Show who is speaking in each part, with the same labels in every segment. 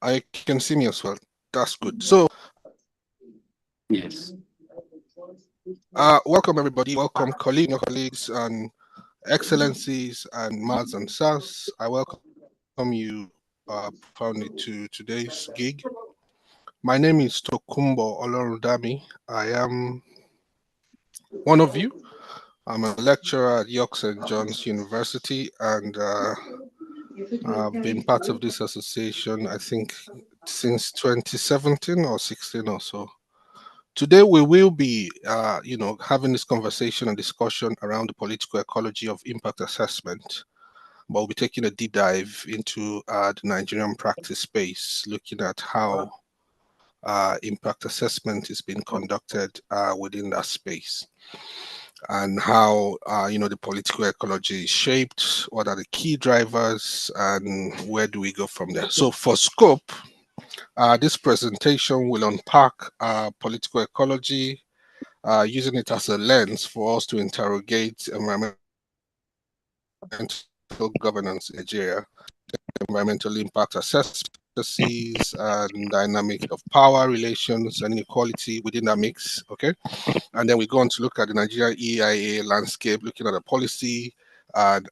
Speaker 1: I can see me as well. That's good. So,
Speaker 2: Yes.
Speaker 1: welcome everybody. Welcome colleagues and excellencies and Mars and Sars. I welcome you profoundly to today's gig. My name is Tokumbo Olorundami. I am one of you. I'm a lecturer at York St. John's University, and I've been part of this association, I think, since 2017 or 16 or so. Today we will be, having this conversation and discussion around the political ecology of impact assessment. But we'll be taking a deep dive into the Nigerian practice space, looking at how impact assessment is being conducted within that space, and how the political ecology is shaped. What are the key drivers, and where do we go from there? So, for scope, this presentation will unpack political ecology, using it as a lens for us to interrogate environmental governance in Nigeria, environmental impact assessments, and dynamic of power relations and inequality within that mix. Okay, and then we go on to look at the Nigerian EIA landscape, looking at the policy and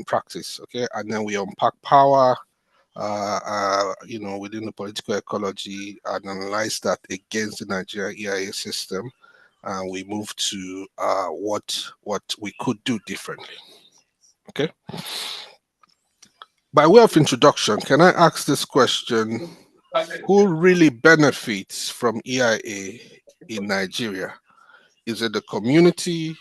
Speaker 1: practice. Okay, and then we unpack power. Within the political ecology, and analyze that against the Nigerian EIA system, and we move to what we could do differently. Okay. By way of introduction, can I ask this question? Who really benefits from EIA in Nigeria? Is it the community?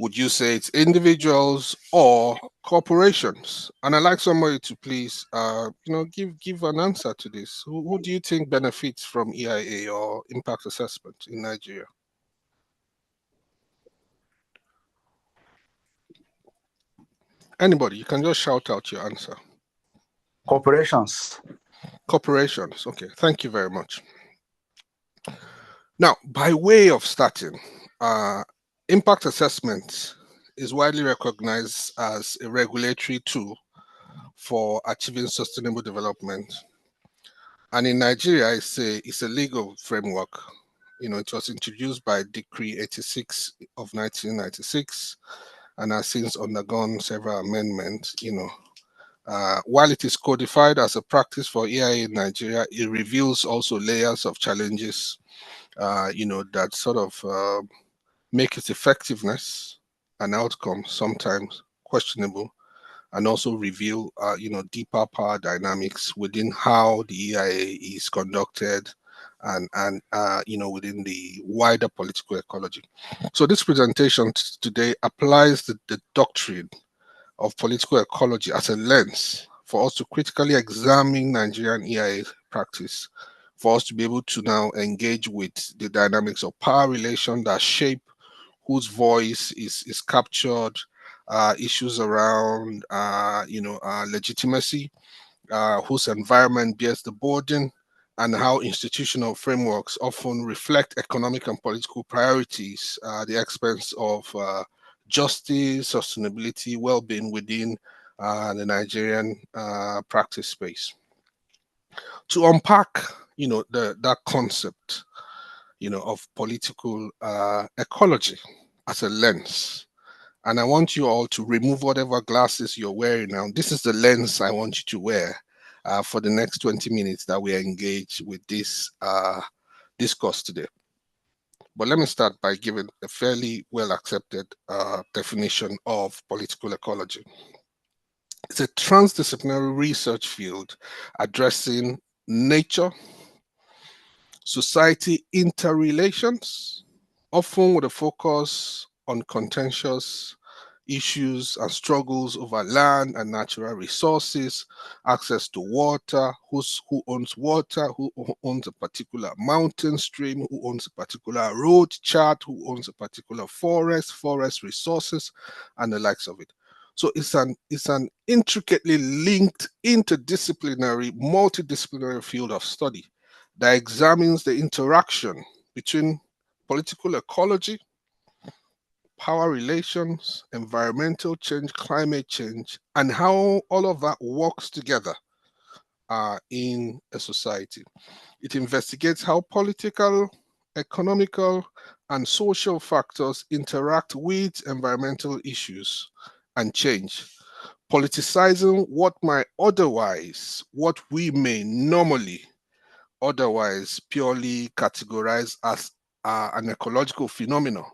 Speaker 1: Would you say it's individuals or corporations? And I'd like somebody to please, give an answer to this. Who do you think benefits from EIA or impact assessment in Nigeria? Anybody, you can just shout out your answer.
Speaker 3: Corporations.
Speaker 1: Corporations. Okay, thank you very much. Now, by way of starting, impact assessment is widely recognized as a regulatory tool for achieving sustainable development. And in Nigeria, it's a legal framework. It was introduced by Decree 86 of 1996 and has since undergone several amendments. While it is codified as a practice for EIA in Nigeria, it reveals also layers of challenges, that sort of make its effectiveness and outcome sometimes questionable, and also reveal, deeper power dynamics within how the EIA is conducted, and within the wider political ecology. So this presentation today applies the doctrine of political ecology as a lens for us to critically examine Nigerian EIA practice, for us to be able to now engage with the dynamics of power relation that shape whose voice is captured, issues around legitimacy, whose environment bears the burden, and how institutional frameworks often reflect economic and political priorities at the expense of justice, sustainability, well-being within the Nigerian practice space. To unpack, that concept, of political ecology as a lens. And I want you all to remove whatever glasses you're wearing now. This is the lens I want you to wear for the next 20 minutes that we engage with this discourse today. But let me start by giving a fairly well accepted definition of political ecology. It's a transdisciplinary research field addressing nature, society interrelations, often with a focus on contentious issues and struggles over land and natural resources, access to water, who owns water, who owns a particular mountain stream, who owns a particular road chart, who owns a particular forest resources, and the likes of it. So it's an intricately linked, interdisciplinary, multidisciplinary field of study that examines the interaction between political ecology, power relations, environmental change, climate change, and how all of that works together in a society. It investigates how political, economical, and social factors interact with environmental issues and change, politicizing what we may normally otherwise purely categorized as an ecological phenomenon.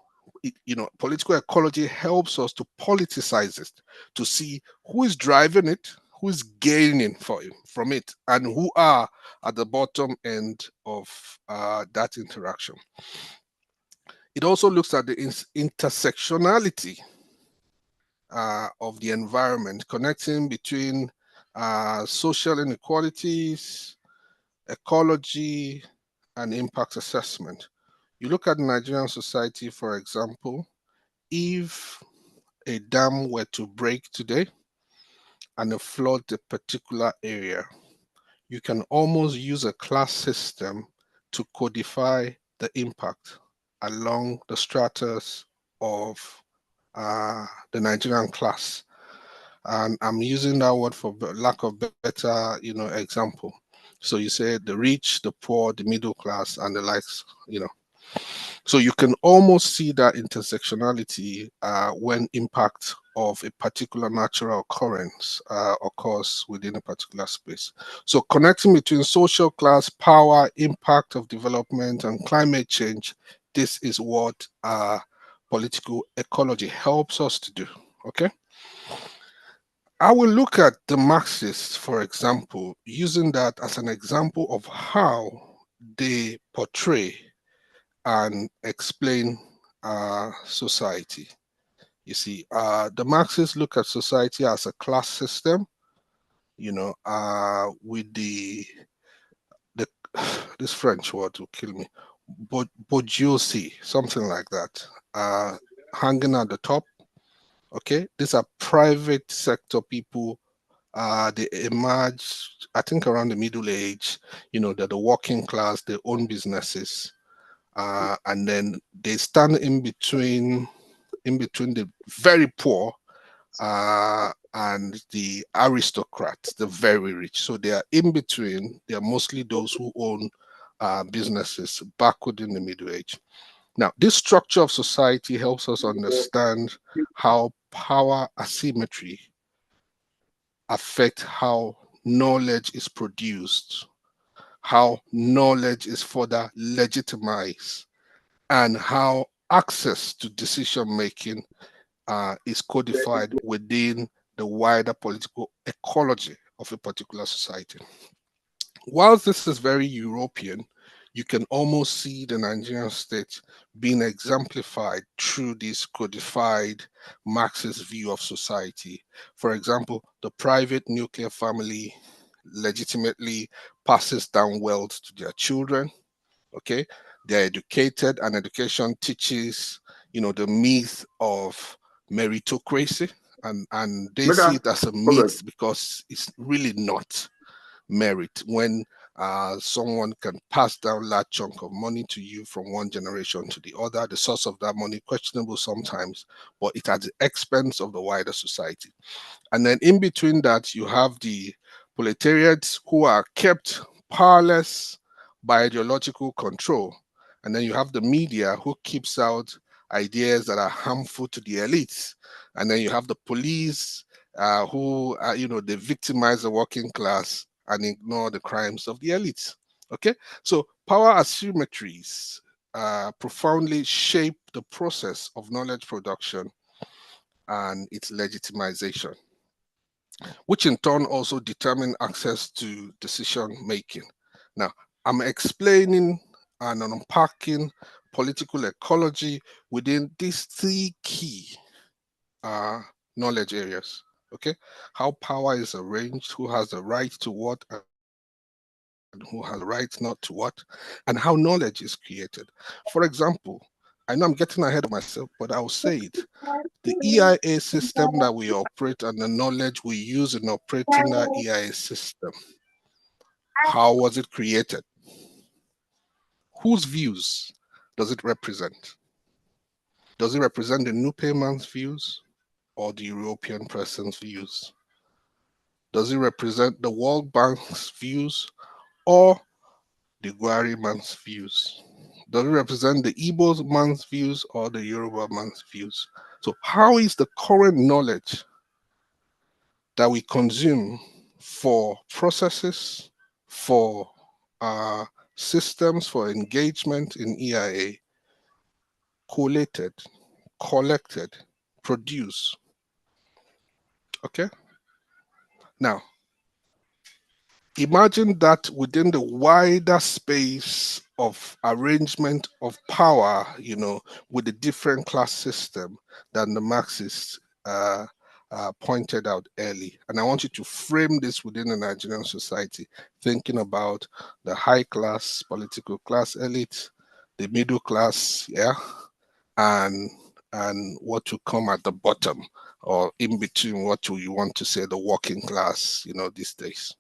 Speaker 1: Political ecology helps us to politicize it, to see who is driving it, who is gaining from it, and who are at the bottom end of that interaction. It also looks at the intersectionality of the environment, connecting between social inequalities, ecology, and impact assessment. You look at Nigerian society, for example, if a dam were to break today and flood a particular area, you can almost use a class system to codify the impact along the stratas of the Nigerian class. And I'm using that word for lack of better, example. So you say the rich, the poor, the middle class, and the likes. So you can almost see that intersectionality when impact of a particular natural occurrence occurs within a particular space. So connecting between social class, power, impact of development, and climate change, this is what political ecology helps us to do. Okay. I will look at the Marxists, for example, using that as an example of how they portray and explain society. You see, the Marxists look at society as a class system, with the this French word will kill me, bourgeoisie, something like that, hanging at the top. Okay, these are private sector people. They emerged, I think, around the middle age. They're the working class, they own businesses, and then they stand in between the very poor and the aristocrats, the very rich. So they are in between. They are mostly those who own businesses backward in the middle age. Now, this structure of society helps us understand how power asymmetry affect how knowledge is produced, how knowledge is further legitimized, and how access to decision making is codified within the wider political ecology of a particular society. Whilst this is very European, you can almost see the Nigerian state being exemplified through this codified Marxist view of society. For example, the private nuclear family legitimately passes down wealth to their children. Okay, they're educated, and education teaches, the myth of meritocracy, and they see it as a myth because it's really not merit when someone can pass down large chunk of money to you from one generation to the other. The source of that money questionable sometimes, but it at the expense of the wider society. And then in between that, you have the proletariats who are kept powerless by ideological control. And then you have the media who keeps out ideas that are harmful to the elites. And then you have the police who, they victimize the working class and ignore the crimes of the elites. Okay, so power asymmetries profoundly shape the process of knowledge production and its legitimization, which in turn also determine access to decision making. Now, I'm explaining and unpacking political ecology within these three key knowledge areas. Okay, how power is arranged, who has the right to what and who has the right not to what, and how knowledge is created. For example, I know I'm getting ahead of myself, but I'll say it. The EIA system that we operate and the knowledge we use in operating that EIA system, how was it created? Whose views does it represent? Does it represent the new payment's views or the European person's views? Does it represent the World Bank's views or the Gwari man's views? Does it represent the Igbo man's views or the Yoruba man's views? So how is the current knowledge that we consume for processes, for uh, systems, for engagement in EIA collated, collected, produced? Okay. Now, imagine that within the wider space of arrangement of power, with the different class system that the Marxists pointed out early. And I want you to frame this within the Nigerian society, thinking about the high class, political class elite, the middle class, yeah, and what to come at the bottom or in between, what you want to say the working class, these days.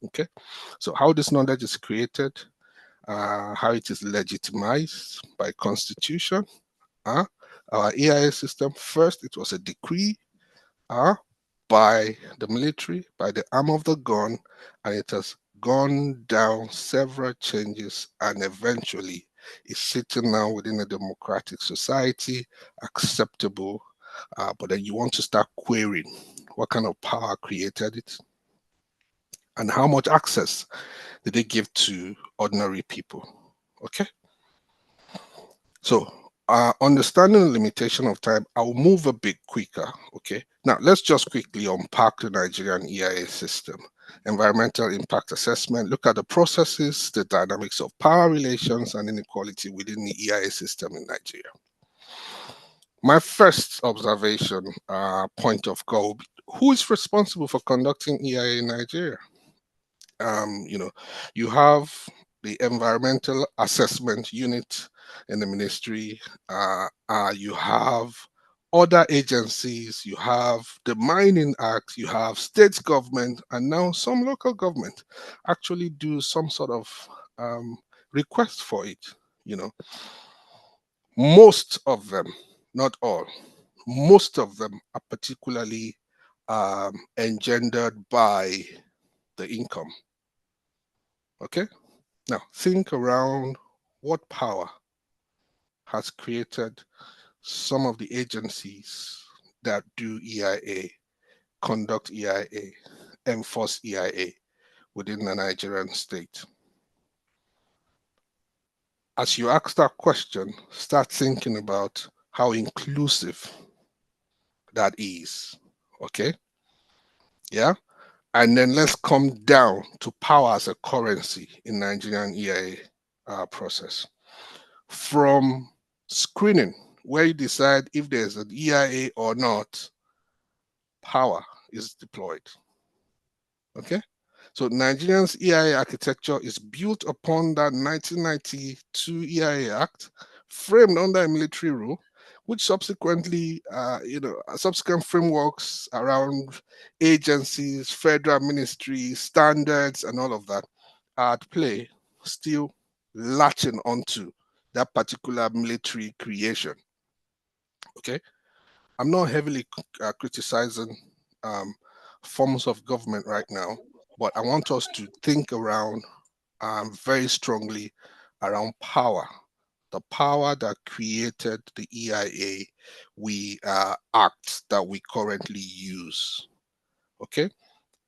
Speaker 1: Okay, so how this knowledge is created, how it is legitimized by constitution. Our EIA system, first it was a decree by the military, by the arm of the gun, and it has gone down several changes and eventually is sitting now within a democratic society, acceptable. But then you want to start querying what kind of power created it and how much access did they give to ordinary people. Okay, so understanding the limitation of time, I'll move a bit quicker. Okay, now let's just quickly unpack the Nigerian EIA system. Environmental impact assessment, look at the processes, the dynamics of power relations and inequality within the EIA system in Nigeria. My first observation, point of call, who is responsible for conducting EIA in Nigeria? You have the environmental assessment unit in the ministry. You have other agencies. You have the Mining Act. You have state government, and now some local government actually do some sort of request for it. Most of them, not all, most of them are particularly engendered by the income. Okay, now think around what power has created some of the agencies that do EIA, conduct EIA, enforce EIA within the Nigerian state. As you ask that question, start thinking about how inclusive that is. Okay, yeah, and then let's come down to power as a currency in Nigerian EIA process. From screening, where you decide if there's an EIA or not, power is deployed. Okay, so Nigerian's EIA architecture is built upon that 1992 EIA Act, framed under a military rule, which subsequently, subsequent frameworks around agencies, federal ministries, standards, and all of that are at play, still latching onto that particular military creation. Okay, I'm not heavily criticizing forms of government right now, but I want us to think around very strongly around power, the power that created the EIA act that we currently use. Okay,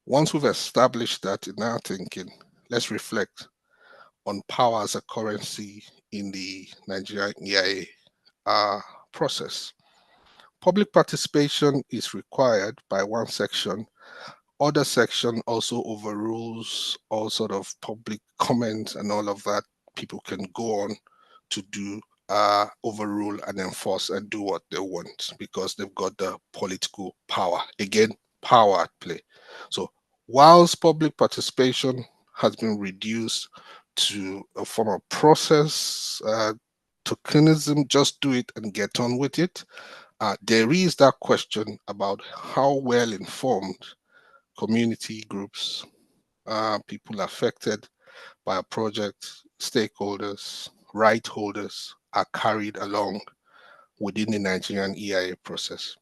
Speaker 1: once we've established that in our thinking, let's reflect on power as a currency in the Nigerian EIA process. Public participation is required by one section. Other section also overrules all sort of public comment and all of that. People can go on to do overrule and enforce and do what they want because they've got the political power. Again, power at play. So whilst public participation has been reduced to a form of process, tokenism, just do it and get on with it, there is that question about how well informed community groups, people affected by a project, stakeholders, right holders are carried along within the Nigerian EIA process.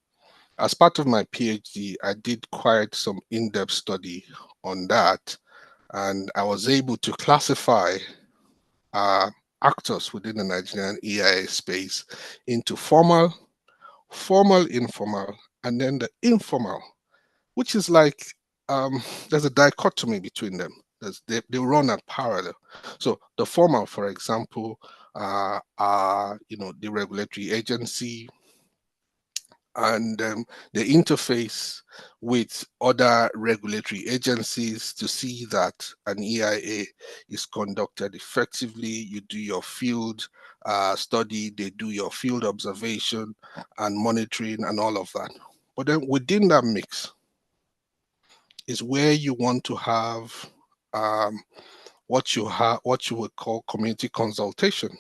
Speaker 1: As part of my PhD, I did quite some in-depth study on that, and I was able to classify actors within the Nigerian EIA space into formal, informal, and then the informal, which is like there's a dichotomy between them. They run at parallel. So the formal, for example, are the regulatory agency, and they interface with other regulatory agencies to see that an EIA is conducted effectively. You do your field study, they do your field observation and monitoring and all of that. But then within that mix is where you want to have what you would call community consultation.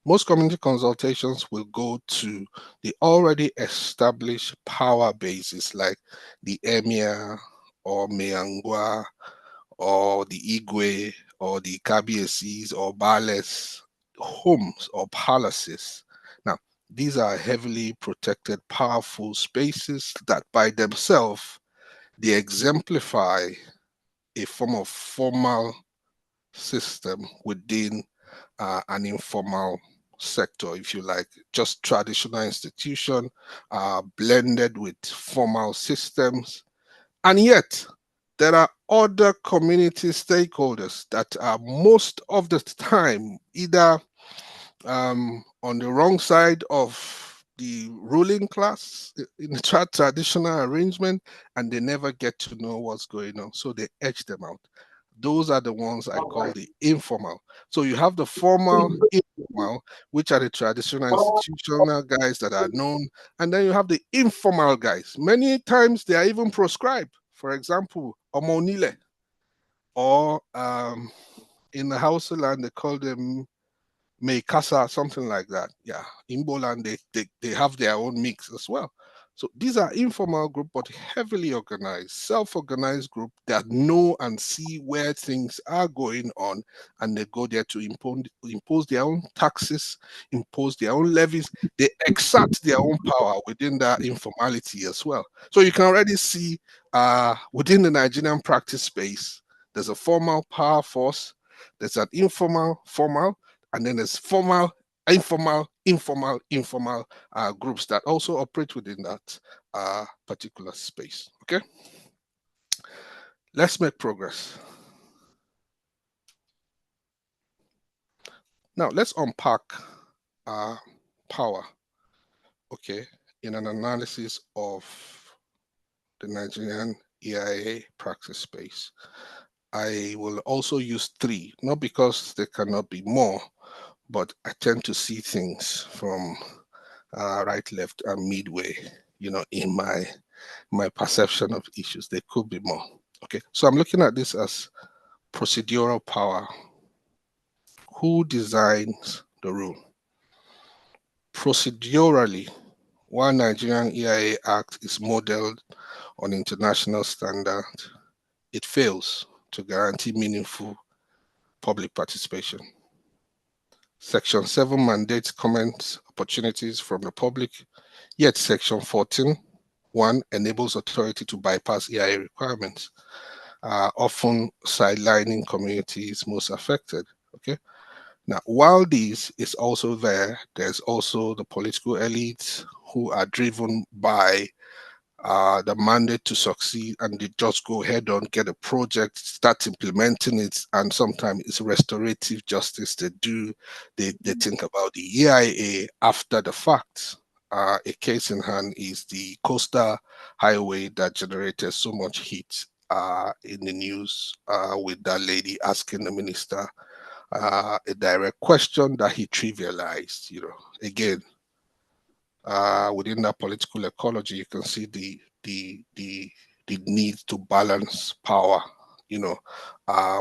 Speaker 1: Most community consultations will go to the already established power bases like the Emir or Meangwa or the Igwe or the Kabiesis or Bales homes or palaces. Now, these are heavily protected, powerful spaces that by themselves, they exemplify a form of formal system within an informal sector, if you like, just traditional institution blended with formal systems. And yet, there are other community stakeholders that are most of the time either on the wrong side of the ruling class in the traditional arrangement, and they never get to know what's going on. So they edge them out. Those are the ones I call the informal. So you have the formal, informal, which are the traditional institutional guys that are known, and then you have the informal guys. Many times they are even proscribed. For example, Omonile, or in the Hausa land they call them May Casa, something like that. Yeah, in Boland, they have their own mix as well. So these are informal group, but heavily organized, self-organized group that know and see where things are going on, and they go there to impose their own taxes, impose their own levies. They exert their own power within that informality as well. So you can already see within the Nigerian practice space, there's a formal power force, there's an informal, formal, and then there's formal, informal groups that also operate within that particular space. Okay, let's make progress. Now let's unpack power. Okay, in an analysis of the Nigerian EIA practice space, I will also use three, not because there cannot be more, but I tend to see things from right, left, and midway, in my perception of issues. There could be more. Okay, so I'm looking at this as procedural power. Who designs the rule? Procedurally, while Nigerian EIA Act is modeled on international standard, it fails to guarantee meaningful public participation. Section 7 mandates comment opportunities from the public, yet Section 14(1) enables authority to bypass EIA requirements, often sidelining communities most affected. Okay. Now, while this is also there, there's also the political elites who are driven by the mandate to succeed, and they just go head on, get a project, start implementing it, and sometimes it's restorative justice they do. They think about the EIA after the fact. A case in hand is the coastal highway that generated so much heat in the news with that lady asking the minister a direct question that he trivialized. Again, within that political ecology, you can see the need to balance power,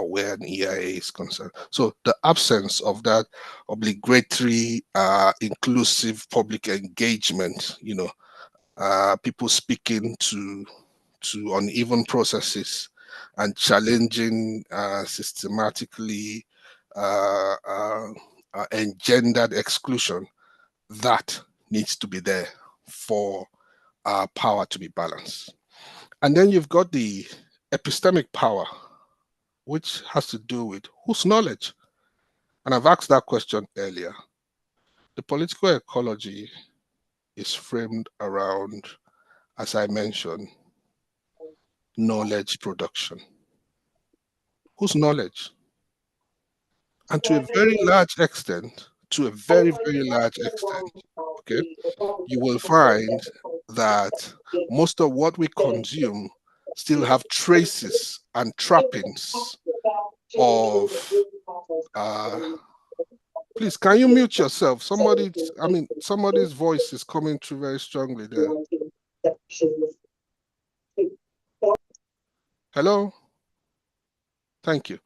Speaker 1: where an EIA is concerned. So the absence of that obligatory, inclusive public engagement, people speaking to uneven processes and challenging systematically engendered exclusion, that needs to be there for power to be balanced. And then you've got the epistemic power, which has to do with whose knowledge. And I've asked that question earlier. The political ecology is framed around, as I mentioned, knowledge production. Whose knowledge? And to a very large extent, okay, you will find that most of what we consume still have traces and trappings of please, can you mute yourself? Somebody's voice is coming through very strongly there. Hello? Thank you.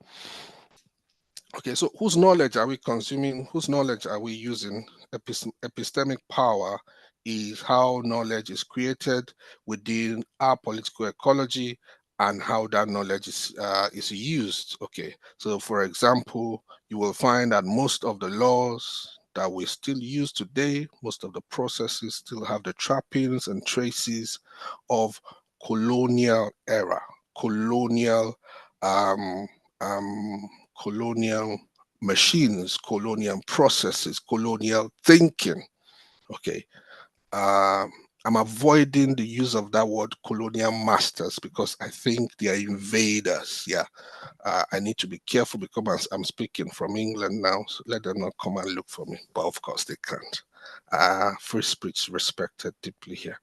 Speaker 1: Okay, so whose knowledge are we consuming? Whose knowledge are we using? Epistemic power is how knowledge is created within our political ecology and how that knowledge is used. Okay, so for example, you will find that most of the laws that we still use today, most of the processes still have the trappings and traces of colonial era, um, um, colonial machines, colonial processes, colonial thinking. Okay. I'm avoiding the use of that word colonial masters because I think they are invaders. Yeah. I need to be careful because I'm speaking from England now, so let them not come and look for me. But of course they can't. Free speech respected deeply here.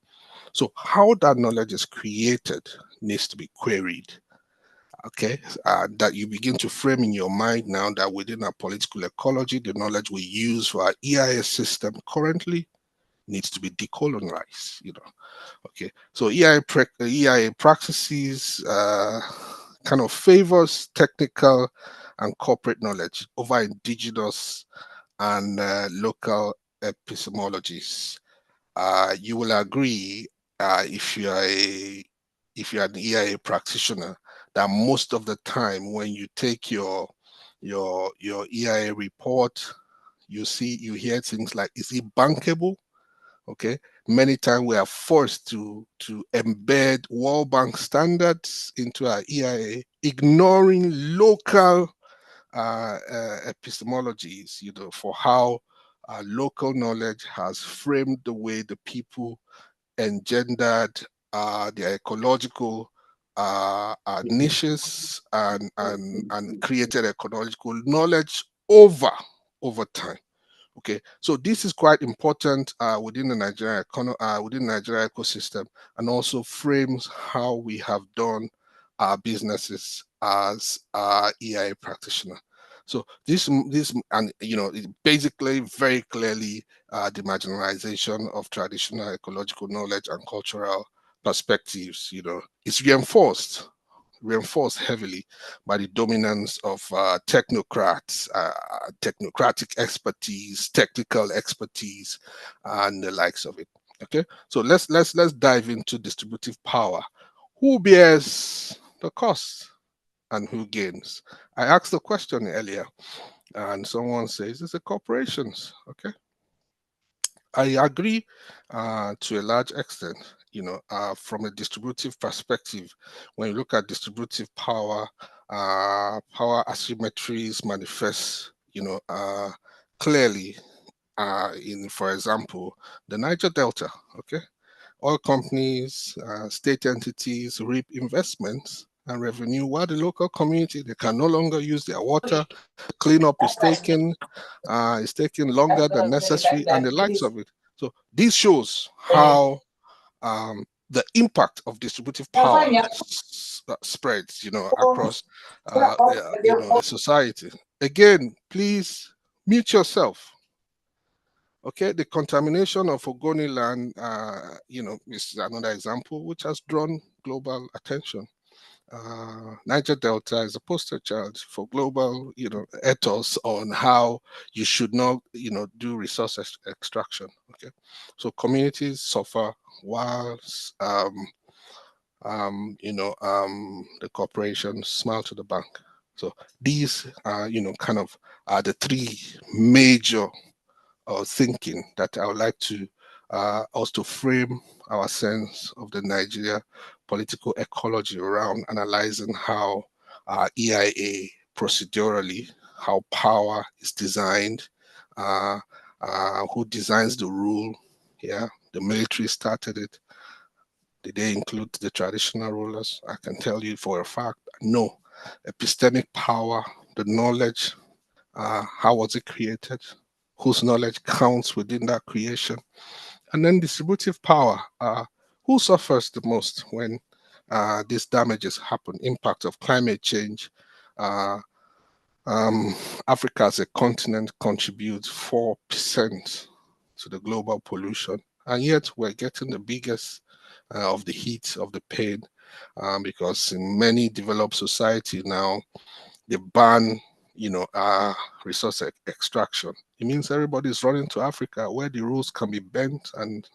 Speaker 1: So how that knowledge is created needs to be queried. Okay, that you begin to frame in your mind now that within our political ecology, the knowledge we use for our EIS system currently needs to be decolonized, Okay, so EIA practices kind of favors technical and corporate knowledge over indigenous and local epistemologies. You will agree if you're an EIA practitioner that most of the time when you take your EIA report, you hear things like, is it bankable? Okay, many times we are forced to embed World Bank standards into our EIA, ignoring local epistemologies, for how local knowledge has framed the way the people engendered their ecological niches and created ecological knowledge over time. Okay, so this is quite important within the within Nigeria ecosystem, and also frames how we have done our businesses as EIA practitioner. So this and basically very clearly the marginalization of traditional ecological knowledge and cultural perspectives, is reinforced heavily by the dominance of technocrats, technocratic expertise, technical expertise, and the likes of it. Okay, so let's dive into distributive power. Who bears the cost and who gains? I asked the question earlier, and someone says it's the corporations. Okay, I agree to a large extent. From a distributive perspective, when you look at distributive power, power asymmetries manifest, clearly in, for example, the Niger Delta. Okay, oil companies, state entities reap investments and revenue, while the local community, they can no longer use their water. Cleanup is taking longer than necessary, and the likes of it. So this shows how the impact of distributive power spreads, across, a society. Again, please mute yourself. Okay, the contamination of Ogoni land, is another example which has drawn global attention. Niger Delta is a poster child for global, ethos on how you should not, do resource extraction. Okay, so communities suffer whilst, the corporations smile to the bank. So these are, kind of are the three major thinking that I would like to us to frame our sense of the Nigeria political ecology around analyzing how EIA procedurally, how power is designed, who designs the rule. Yeah, the military started it. Did they include the traditional rulers? I can tell you for a fact, no. Epistemic power, the knowledge, how was it created? Whose knowledge counts within that creation? And then distributive power, who suffers the most when these damages happen? Impact of climate change. Uh, Africa as a continent contributes 4% to the global pollution, and yet we're getting the biggest of the heat, of the pain, because in many developed society now, they ban, resource extraction. It means everybody's running to Africa where the rules can be bent and,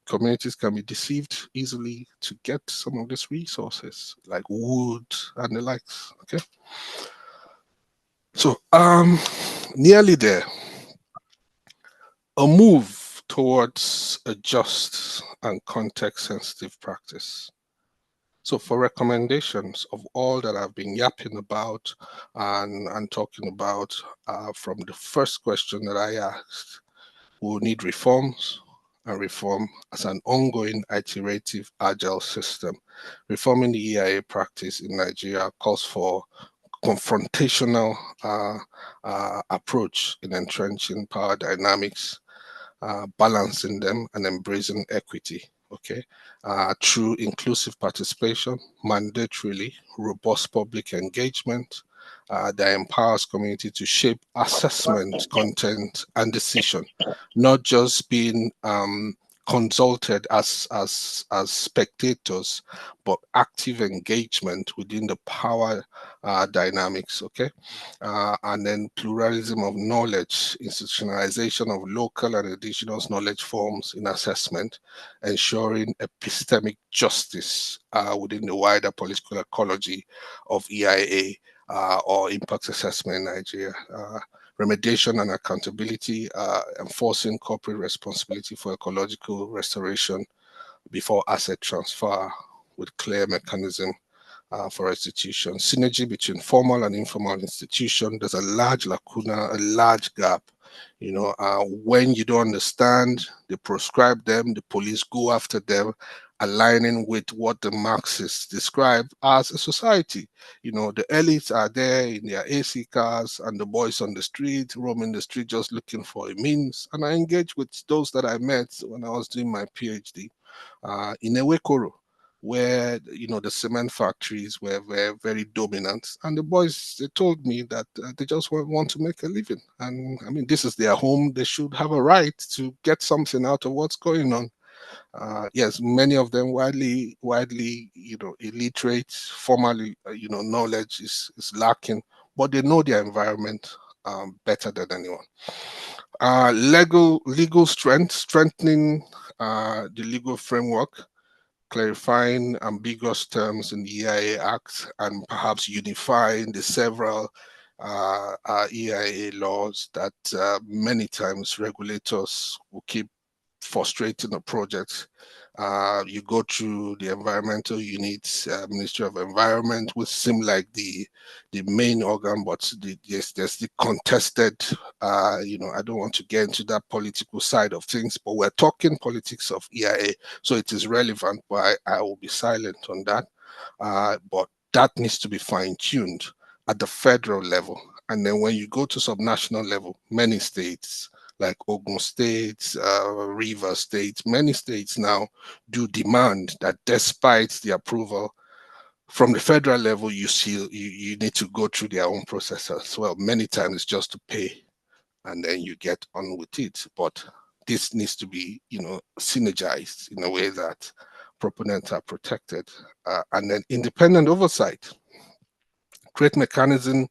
Speaker 1: communities can be deceived easily to get some of these resources like wood and the likes. Okay. So, nearly there. A move towards a just and context sensitive practice. So for recommendations of all that I've been yapping about and talking about, from the first question that I asked, we'll need reforms, and reform as an ongoing iterative agile system. Reforming the EIA practice in Nigeria calls for confrontational approach in entrenching power dynamics, balancing them and embracing equity, okay, through inclusive participation, mandatorily robust public engagement that empowers community to shape assessment, content, and decision, not just being consulted as spectators, but active engagement within the power dynamics, okay? And then pluralism of knowledge, institutionalization of local and indigenous knowledge forms in assessment, ensuring epistemic justice within the wider political ecology of EIA or impact assessment in Nigeria. Remediation and accountability, enforcing corporate responsibility for ecological restoration before asset transfer with clear mechanism for institutions. Synergy between formal and informal institutions. There's a large lacuna, a large gap. When you don't understand, they proscribe them, the police go after them, aligning with what the Marxists describe as a society. The elites are there in their AC cars and the boys on the street, roaming the street just looking for a means. And I engaged with those that I met when I was doing my PhD in Ewekoro, where the cement factories were very dominant, and the boys, they told me that they just want to make a living, and I mean, this is their home. They should have a right to get something out of what's going on. Yes, many of them widely illiterate. Formally, knowledge is lacking, but they know their environment better than anyone. Legal strength, strengthening the legal framework, clarifying ambiguous terms in the EIA Act, and perhaps unifying the several EIA laws that many times regulators will keep frustrating a project. You go through the environmental units, Ministry of Environment, which seem like the main organ, but there's the contested. I don't want to get into that political side of things, but we're talking politics of EIA, so it is relevant. But I will be silent on that. But that needs to be fine-tuned at the federal level, and then when you go to subnational level, many states like Ogun State, Rivers State, many states now do demand that despite the approval from the federal level, you need to go through their own process as well. Many times just to pay, and then you get on with it. But this needs to be, synergized in a way that proponents are protected, and then independent oversight. Create mechanism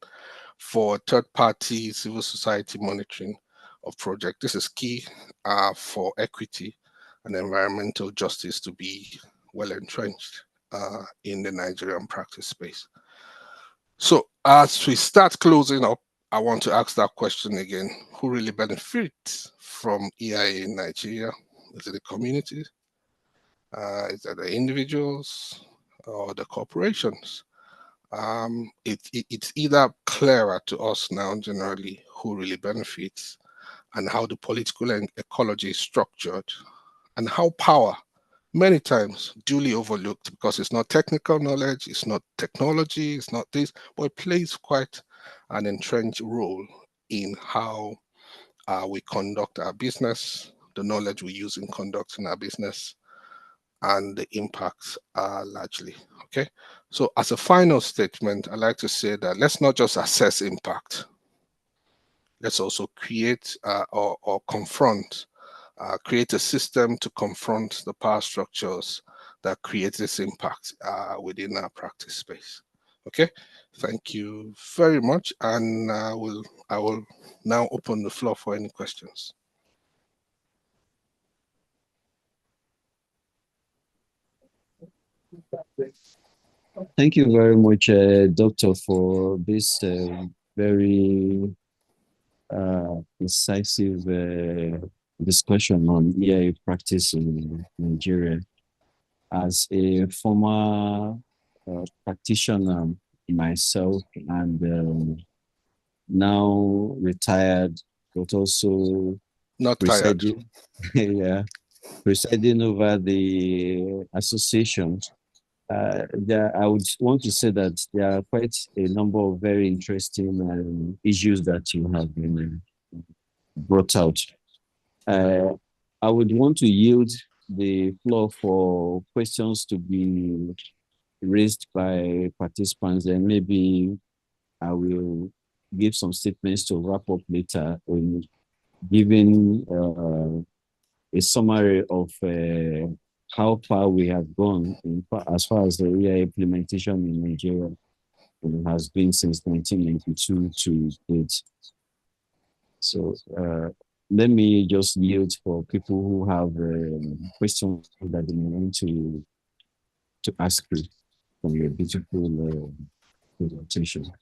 Speaker 1: for third-party civil society monitoring of project. This is key for equity and environmental justice to be well entrenched in the Nigerian practice space. So as we start closing up, I want to ask that question again. Who really benefits from EIA in Nigeria? Is it the community? Is it the individuals or the corporations? It's either clearer to us now generally who really benefits and how the political ecology is structured and how power many times duly overlooked because it's not technical knowledge, it's not technology, it's not this, but it plays quite an entrenched role in how we conduct our business, the knowledge we use in conducting our business, and the impacts are largely. Okay. So as a final statement, I like to say that let's not just assess impact. Let's also create or confront, create a system to confront the power structures that create this impact within our practice space. Okay, thank you very much, and I will now open the floor for any questions.
Speaker 2: Thank you very much, Doctor, for this very incisive discussion on EIA practice in Nigeria. As a former practitioner myself and now retired, but also
Speaker 1: not
Speaker 2: presiding, yeah, presiding over the association. I would want to say that there are quite a number of very interesting issues that you have been brought out. I would want to yield the floor for questions to be raised by participants, and maybe I will give some statements to wrap up later in giving a summary of how far we have gone as far as the AI implementation in Nigeria has been since 1992 to date. So let me just yield for people who have questions that they want to ask you from your beautiful presentation.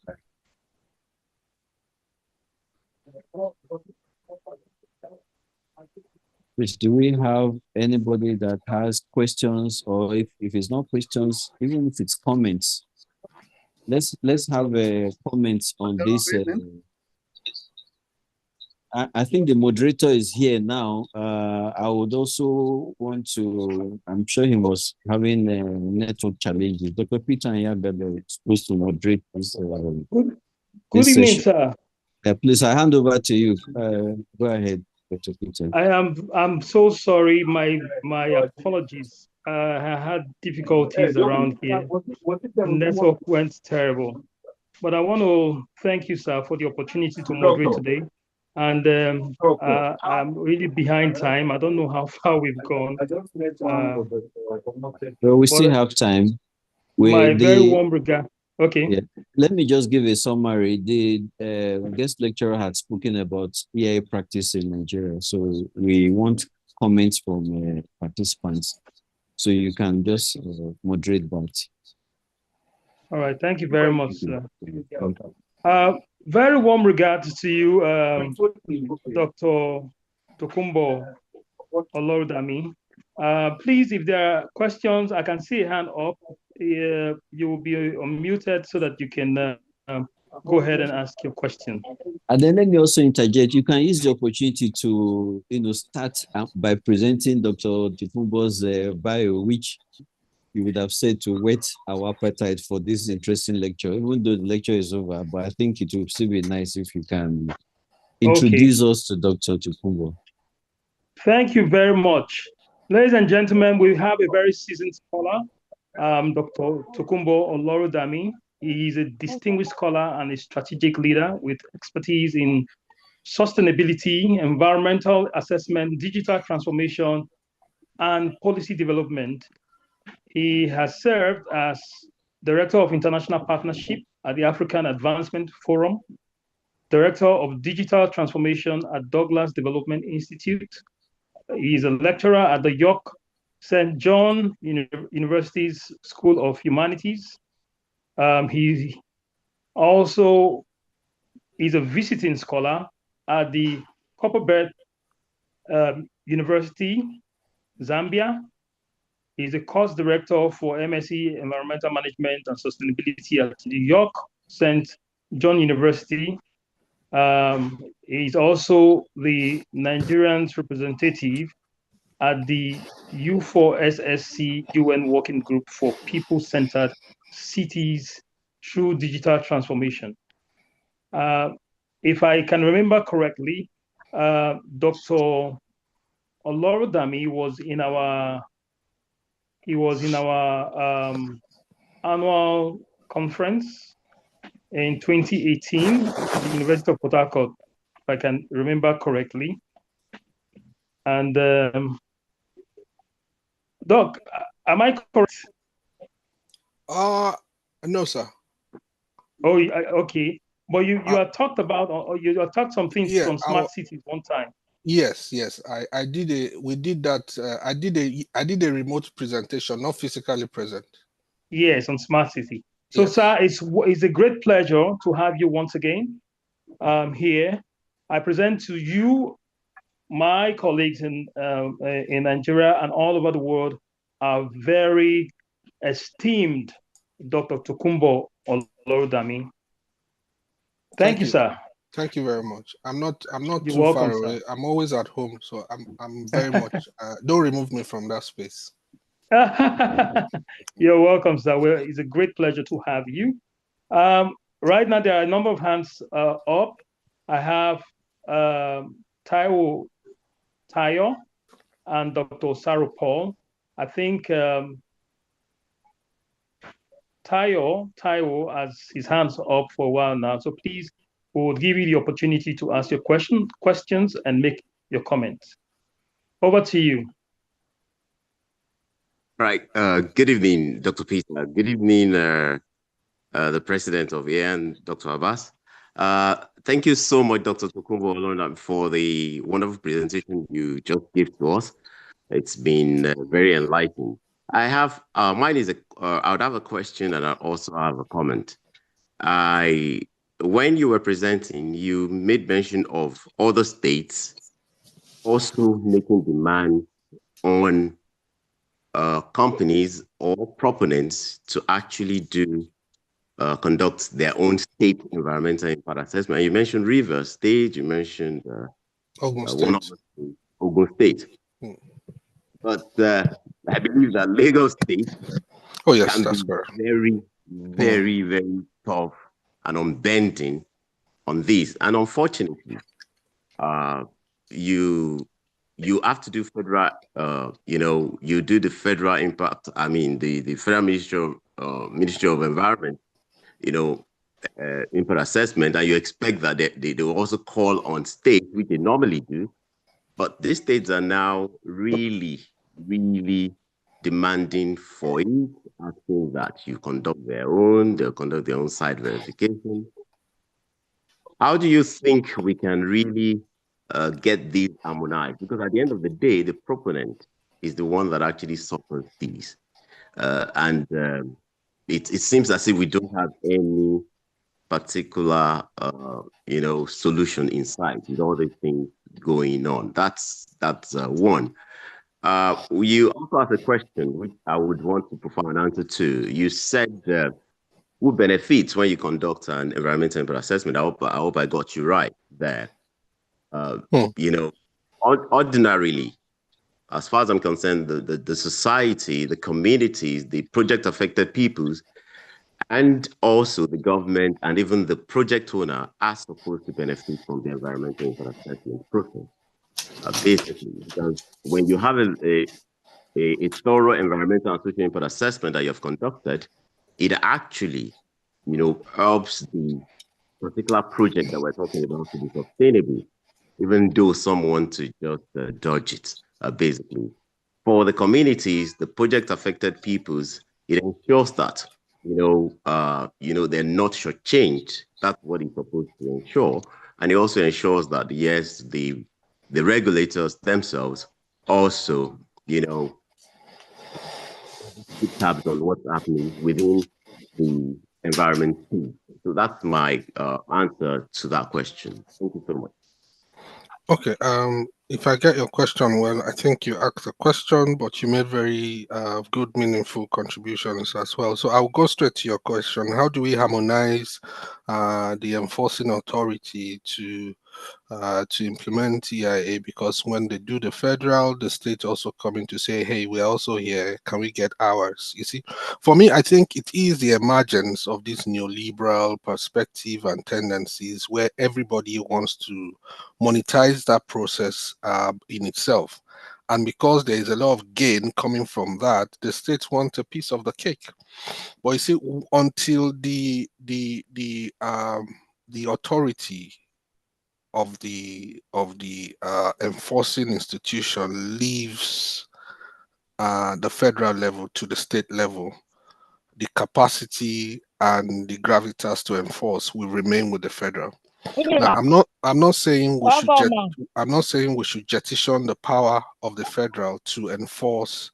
Speaker 2: Please, do we have anybody that has questions, or if it's not questions, even if it's comments, let's have a comments on this. I think the moderator is here now. I would also want to, I'm sure he was having network challenges. Dr. Peter Anyabebe is supposed to moderate this.
Speaker 3: Good evening, sir.
Speaker 2: Please, I hand over to you. Go ahead, Dr. Peter.
Speaker 3: I'm so sorry. My apologies. I had difficulties around here. The network went terrible. But I want to thank you, sir, for the opportunity to moderate today. And I'm really behind time. I don't know how far we've gone.
Speaker 2: Well, we still have time.
Speaker 3: My very warm regard. Okay.
Speaker 2: Yeah. Let me just give a summary. The guest lecturer had spoken about EIA practice in Nigeria. So we want comments from participants. So you can just moderate that.
Speaker 3: All right. Thank you very much, sir. Very warm regards to you, Dr. Tokumbo Olorudami. Please, if there are questions, I can see a hand up. You will be unmuted so that you can go ahead and ask your question.
Speaker 2: And then let me also interject. You can use the opportunity to, start by presenting Dr. Tokumbo's bio, which you would have said to whet our appetite for this interesting lecture, even though the lecture is over. But I think it would still be nice if you can introduce us to Dr. Tokumbo.
Speaker 3: Thank you very much. Ladies and gentlemen, we have a very seasoned scholar, Dr. Tokumbo Olorudami. He is a distinguished scholar and a strategic leader with expertise in sustainability, environmental assessment, digital transformation, and policy development. He has served as Director of International Partnership at the African Advancement Forum, Director of Digital Transformation at Douglas Development Institute. He is a lecturer at the York St. John University's School of Humanities. He also is a visiting scholar at the Copperbelt University Zambia. He's a course director for MSc Environmental Management and Sustainability at the York St. John University. He's also the Nigerian's representative at the U4SSC UN Working Group for People-Centered Cities through Digital Transformation. If I can remember correctly, Dr. Olorodami was in our annual conference in 2018 at the University of Port Harcourt, if I can remember correctly. And Doc, am I correct?
Speaker 1: No, sir.
Speaker 3: Oh, okay. But you had talked about, or you had talked some things on smart cities one time.
Speaker 1: Yes. I did we did that. I did a remote presentation, not physically present.
Speaker 3: Yes, on smart city. So, yes. Sir, it's a great pleasure to have you once again here. I present to you my colleagues in Nigeria and all over the world, are very esteemed Dr. Tokunbo Olorodami. Thank you, sir.
Speaker 1: Thank you very much. I'm not
Speaker 3: You're
Speaker 1: too
Speaker 3: welcome,
Speaker 1: far away.
Speaker 3: Sir.
Speaker 1: I'm always at home, so I'm very much. Don't remove me from that space.
Speaker 3: You're welcome, sir. Well, it's a great pleasure to have you. Right now, there are a number of hands up. I have Tayo and Dr. Saru Paul. I think Tayo has his hands up for a while now. So please, we will give you the opportunity to ask your questions and make your comments. Over to you.
Speaker 4: Right. Good evening, Dr. Peter. Good evening, the president of EAN, Dr. Abbas. Thank you so much, Dr. Tokunbo Olorodami, for the wonderful presentation you just gave to us. It's been very enlightening. I have, mine is, I would have a question and I also have a comment. When you were presenting, you made mention of other states also making demand on companies or proponents to actually conduct their own state environmental impact assessment. You mentioned Rivers State, you mentioned
Speaker 1: Ogun State.
Speaker 4: Ogun State. But I believe that Lagos State can be very, very, very tough and unbending on this. And unfortunately, you have to do federal, you do the federal impact, the Federal Ministry of Environment, impact assessment, and you expect that they will also call on states, which they normally do. But these states are now really, really demanding for it, asking that you conduct they'll conduct their own site verification. How do you think we can really get these harmonized? Because at the end of the day, the proponent is the one that actually suffers these. It seems as if we don't have any particular, solution in sight with all these things going on. That's one. You also asked a question which I would want to provide an answer to. You said who benefits when you conduct an environmental impact assessment. I hope I got you right there. Ordinarily, as far as I'm concerned, the society, the communities, the project affected peoples, and also the government and even the project owner are supposed to benefit from the environmental impact assessment process. Basically, because when you have a thorough environmental and social impact assessment that you have conducted, it actually, helps the particular project that we're talking about to be sustainable, even though some want to just dodge it, basically. For the communities, the project affected peoples, it ensures that, they're not shortchanged. That's what it's supposed to ensure. And it also ensures that, yes, the regulators themselves also, keep tabs on what's happening within the environment too. So that's my answer to that question. Thank you so much.
Speaker 1: Okay. If I get your question well, I think you asked a question, but you made very good, meaningful contributions as well. So I'll go straight to your question. How do we harmonize the enforcing authority to implement EIA? Because when they do the federal, the state also coming to say, hey, we're also here, can we get ours? You see, for me, I think it is the emergence of this neoliberal perspective and tendencies where everybody wants to monetize that process in itself. And because there is a lot of gain coming from that, the states want a piece of the cake. But you see, until the authority of the enforcing institution leaves the federal level to the state level, the capacity and the gravitas to enforce will remain with the federal. Now, I'm not saying we should jettison the power of the federal to enforce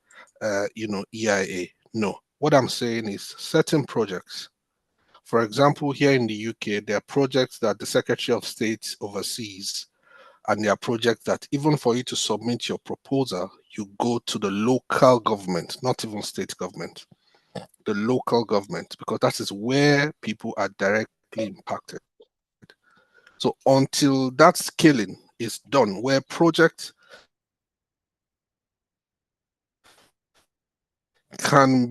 Speaker 1: EIA. No. What I'm saying is certain projects. For example, here in the UK, there are projects that the Secretary of State oversees, and there are projects that even for you to submit your proposal, you go to the local government, not even state government, the local government, because that is where people are directly impacted. So until that scaling is done, where projects can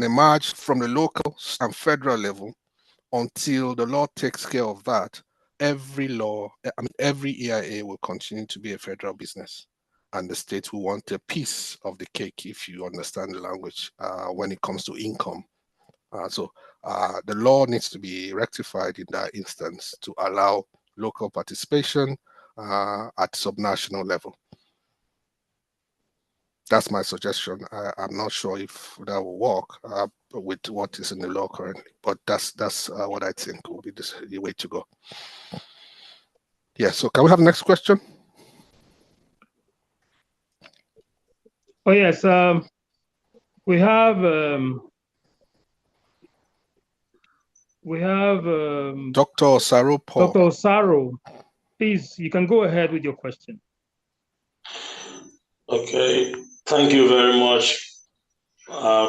Speaker 1: emerge from the local and federal level, until the law takes care of that, every EIA will continue to be a federal business, and the state will want a piece of the cake, if you understand the language, when it comes to income. So the law needs to be rectified in that instance to allow local participation at subnational level. That's my suggestion. I'm not sure if that will work with what is in the law currently, but that's what I think will be the way to go. Yeah, so can we have the next question?
Speaker 3: Oh, yes. We have
Speaker 1: Dr. Osaro Paul.
Speaker 3: Dr. Osaro, please, you can go ahead with your question.
Speaker 5: Okay, thank you very much,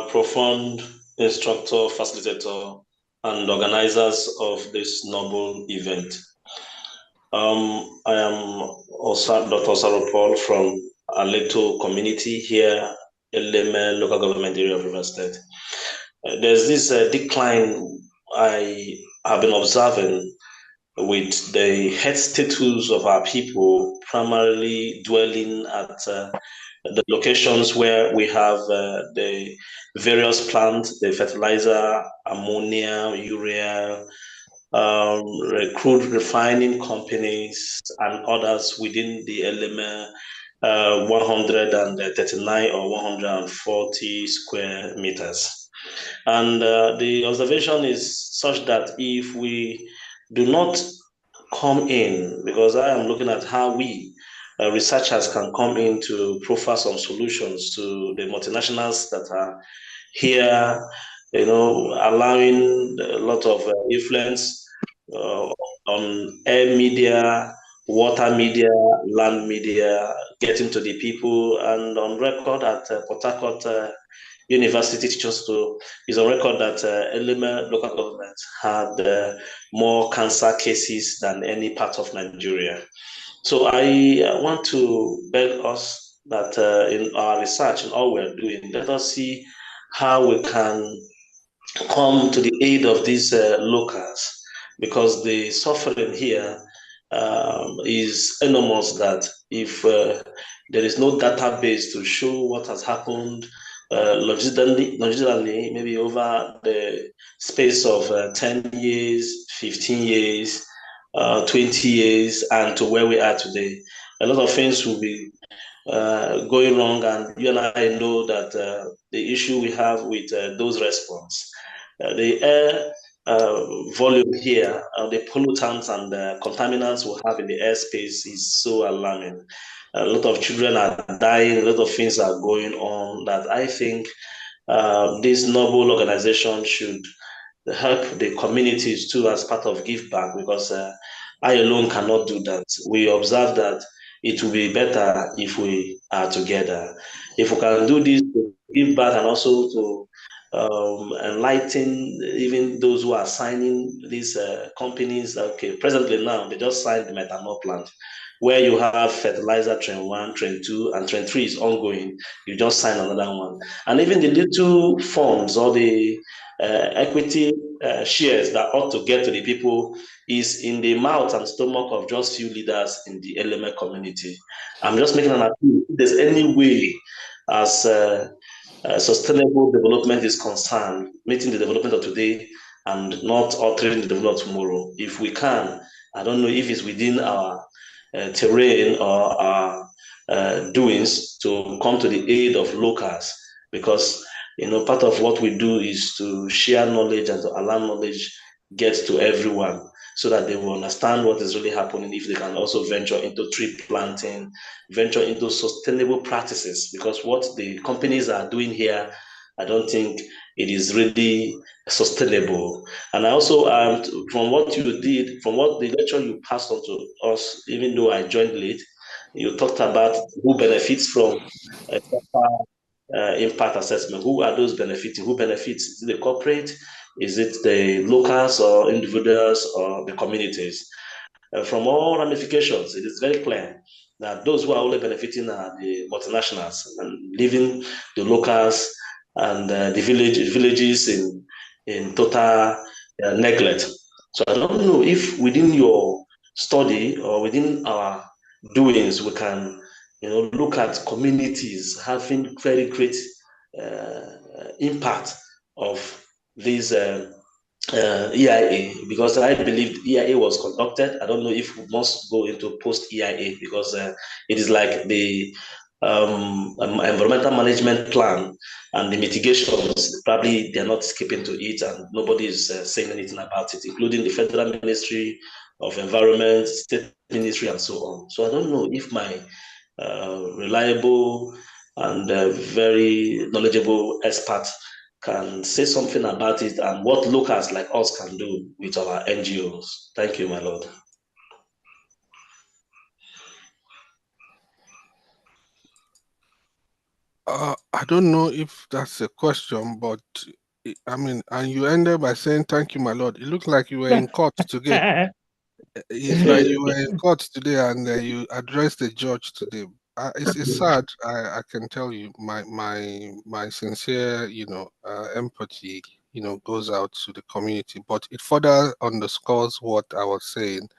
Speaker 5: profound instructor, facilitator, and organizers of this noble event. I am also Dr. Osaro Paul from Aleto community here in Leme local government area of River State. There's this decline I have been observing with the health status of our people, primarily dwelling at the locations where we have the various plants, the fertilizer, ammonia, urea, crude refining companies, and others within the element 139 or 140 square meters. And the observation is such that if we do not come in, because I am looking at how we researchers can come in to profile some solutions to the multinationals that are here, allowing a lot of influence on air media, water media, land media, getting to the people, and on record at Port Harcourt University teachers is on record that Eleme local government had more cancer cases than any part of Nigeria. So I want to beg us that in our research and all we're doing, let us see how we can come to the aid of these locals, because the suffering here is enormous, that if there is no database to show what has happened longitudinally, maybe over the space of 10 years, 15 years, 20 years, and to where we are today, a lot of things will be going wrong. And you and I know that the issue we have with those response, the air volume here, the pollutants and the contaminants we have in the airspace is so alarming. A lot of children are dying, a lot of things are going on, that I think this noble organization should help the communities too as part of Give Back, because I alone cannot do that. We observe that it will be better if we are together. If we can do this to give back and also to enlighten even those who are signing these companies. Okay, presently now they just signed the methanol plant, where you have fertilizer train 1, train 2, and train 3 is ongoing. You just sign another one, and even the little funds or the equity shares that ought to get to the people is in the mouth and stomach of just few leaders in the LMA community. I'm just making an appeal. If there's any way, as sustainable development is concerned, meeting the development of today and not altering the development of tomorrow, if we can, I don't know if it's within our terrain or our doings to come to the aid of locals, because part of what we do is to share knowledge and to allow knowledge get to everyone so that they will understand what is really happening. If they can also venture into tree planting, venture into sustainable practices, because what the companies are doing here, I don't think it is really sustainable. And I also, from what you did, from what the lecture you passed on to us, even though I joined late, you talked about who benefits from impact assessment. Who are those benefiting? Who benefits? Is it the corporate? Is it the locals or individuals or the communities? From all ramifications, it is very clear that those who are only benefiting are the multinationals and leaving the locals and the villages in total neglect. So I don't know if within your study or within our doings we can look at communities having very great impact of these EIA, because I believe EIA was conducted. I don't know if we must go into post EIA, because it is like the environmental management plan and the mitigations. Probably they're not skipping to it, and nobody is saying anything about it, including the Federal Ministry of Environment, State Ministry, and so on. So I don't know if my reliable and very knowledgeable expert can say something about it and what locals like us can do with our NGOs. Thank you, my Lord.
Speaker 1: I don't know if that's a question, but I mean, and you ended by saying, "Thank you, my lord." It looked like you were in court today. It's like you were in court today and you addressed the judge today. It's sad. I can tell you, my sincere, empathy, goes out to the community. But it further underscores what I was saying,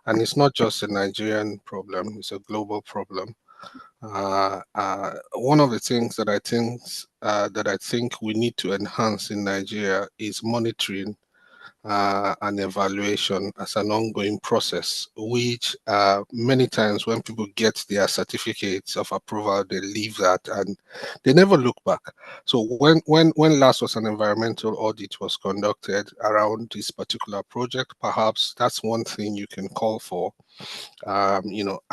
Speaker 1: and it's not just a Nigerian problem; it's a global problem. One of the things that I think we need to enhance in Nigeria is monitoring and evaluation as an ongoing process, which many times when people get their certificates of approval, they leave that and they never look back. So when last was an environmental audit was conducted around this particular project, perhaps that's one thing you can call for. I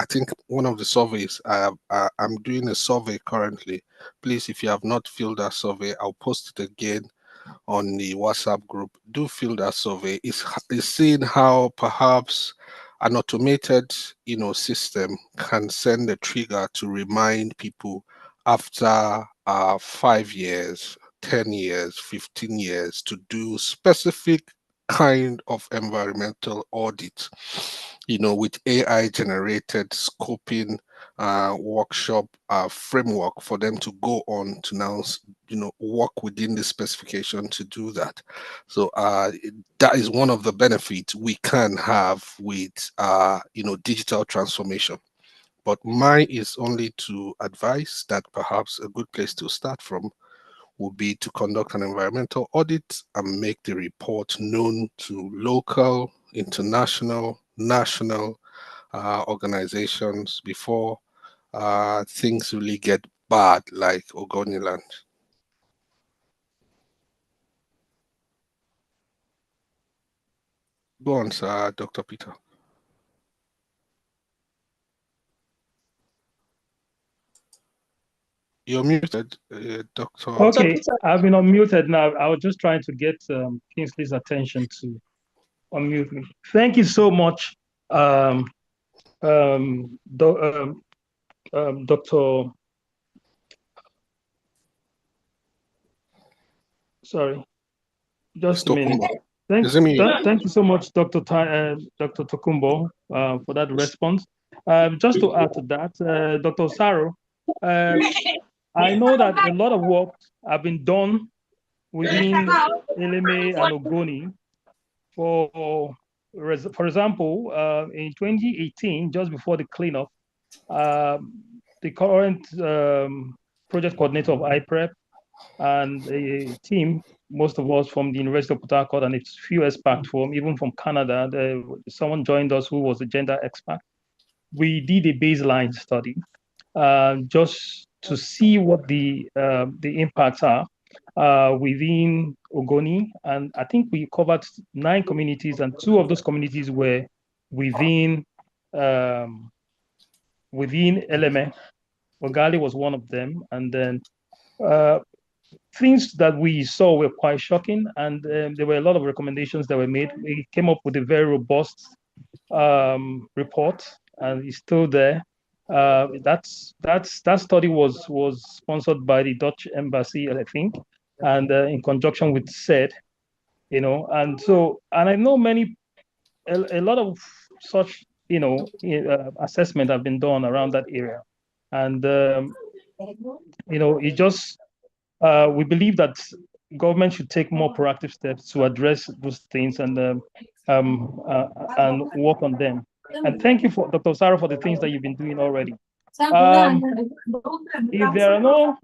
Speaker 1: think one of the surveys, I'm doing a survey currently. Please, if you have not filled that survey, I'll post it again on the WhatsApp group. Do fill that survey. Is seeing how perhaps an automated, system can send a trigger to remind people after 5 years, 10 years, 15 years to do specific kind of environmental audit, with AI generated scoping workshop framework for them to go on to now work within the specification to do that. So that is one of the benefits we can have with digital transformation. But mine is only to advise that perhaps a good place to start from would be to conduct an environmental audit and make the report known to local, international, national organizations before things really get bad, like Ogoniland. Go on, sir, Dr. Peter. You're muted, Dr.
Speaker 3: Okay, I've been unmuted now. I was just trying to get Kingsley's attention to unmute me. Thank you so much, Dr. Sorry, just a minute.
Speaker 1: Is it me?
Speaker 3: Thank you so much, Dr. Dr. Tokumbo, for that response. Just to add to that, Dr. Saro, I know that a lot of work have been done within Eleme and Ogoni. For example, in 2018, just before the cleanup, the current project coordinator of IPREP and a team, most of us from the University of Port Harcourt and a few experts from even from Canada, someone joined us who was a gender expert. We did a baseline study just to see what the impacts are within Ogoni, and I think we covered 9 communities, and 2 of those communities were within Eleme. Ogali was one of them, and then things that we saw were quite shocking, and there were a lot of recommendations that were made. We came up with a very robust report, and it's still there. That study was sponsored by the Dutch embassy, I think, and in conjunction with SED, and I know a lot of such assessment have been done around that area, and it just we believe that government should take more proactive steps to address those things and work on them. And thank you for Dr. Sarah for the things that you've been doing already. If there are no,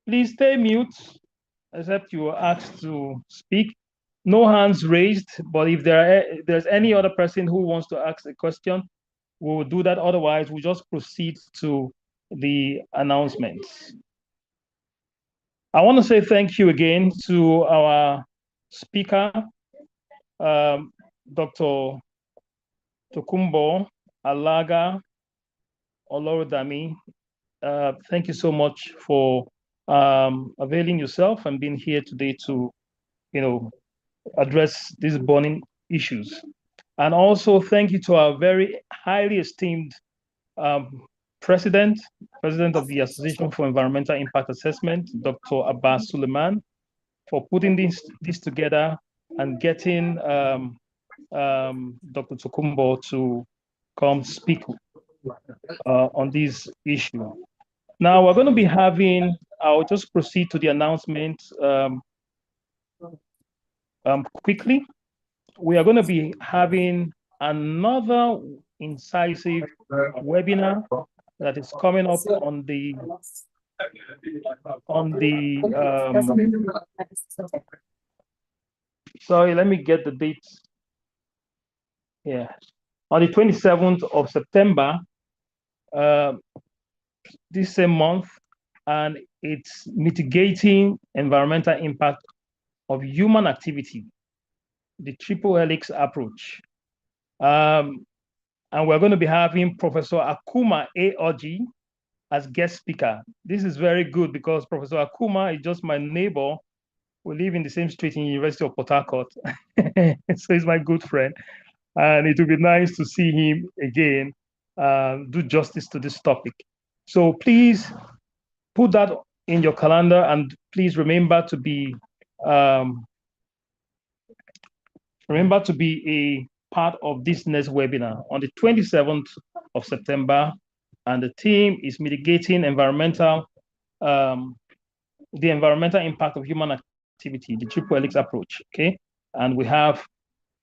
Speaker 3: please stay mute, except you are asked to speak. No hands raised, but if there's any other person who wants to ask a question, we will do that. Otherwise, we'll just proceed to the announcements. I want to say thank you again to our speaker, Dr. Tokumbo Alaga Olorodami. Thank you so much for availing yourself and being here today to, address these burning issues. And also thank you to our very highly esteemed President of the Association for Environmental Impact Assessment, Dr. Abbas Suleiman, for putting this together and getting Dr. Tokumbo to come speak on this issue. Now we're going to be having, I'll just proceed to the announcement quickly. We are going to be having another incisive webinar that is coming up on the sorry, let me get the dates. Yeah, on the 27th of September, this same month, and it's mitigating environmental impact of human activity, the triple helix approach. And we're going to be having Professor Akuma Aoji as guest speaker. This is very good because Professor Akuma is just my neighbor. We live in the same street in University of Port Harcourt. So he's my good friend. And it will be nice to see him again do justice to this topic. So please put that in your calendar, and please remember to be a part of this next webinar on the 27th of September, and the theme is mitigating the environmental impact of human activity, the triple helix approach. Okay, and we have